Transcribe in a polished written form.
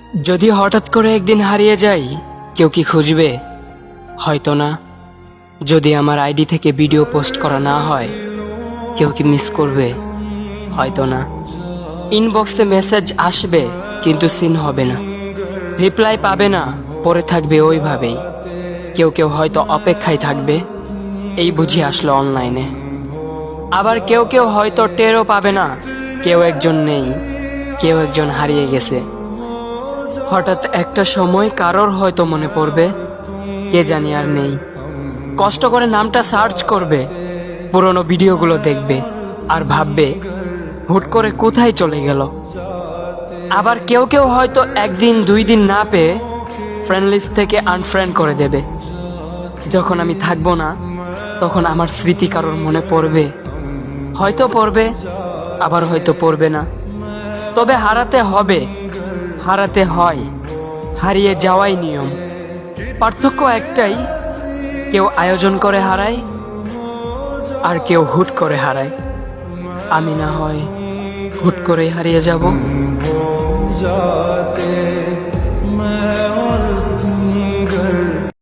যদি হঠাৎ করে একদিন হারিয়ে যাই, কেউ কি খুঁজবে? হয়তো না। যদি আমার আইডি থেকে ভিডিও পোস্ট করা না হয়, কেউ কি মিস করবে? হয়তো না। ইনবক্সে মেসেজ আসবে কিন্তু সিন হবে না, রিপ্লাই পাবে না, পরে থাকবে ওইভাবেই। কেউ কেউ হয়তো অপেক্ষায় থাকবে, এই বুঝি আসলো অনলাইনে। আবার কেউ কেউ হয়তো টেরও পাবে না, কেউ একজন নেই, কেউ একজন হারিয়ে গেছে। হঠাৎ একটা সময় কারোর হয়তো মনে পড়বে, কে জানি আর নেই। কষ্ট করে নামটা সার্চ করবে, পুরনো ভিডিওগুলো দেখবে আর ভাববে হুট করে কোথায় চলে গেল। আবার কেউ কেউ হয়তো একদিন দুই দিন না পেয়ে ফ্রেন্ড লিস্ট থেকে আনফ্রেন্ড করে দেবে। যখন আমি থাকবো না, তখন আমার স্মৃতি কারোর মনে পড়বে, হয়তো পড়বে, আবার হয়তো পড়বে না। তবে হারাতে হবে, হারাতে হয়, হারিয়ে যাওয়াই নিয়ম। পার্থক্য একটাই, কেউ আয়োজন করে হারায় আর কেউ হুট করে হারায়। আমি না হয় হুট করেই হারিয়ে যাব।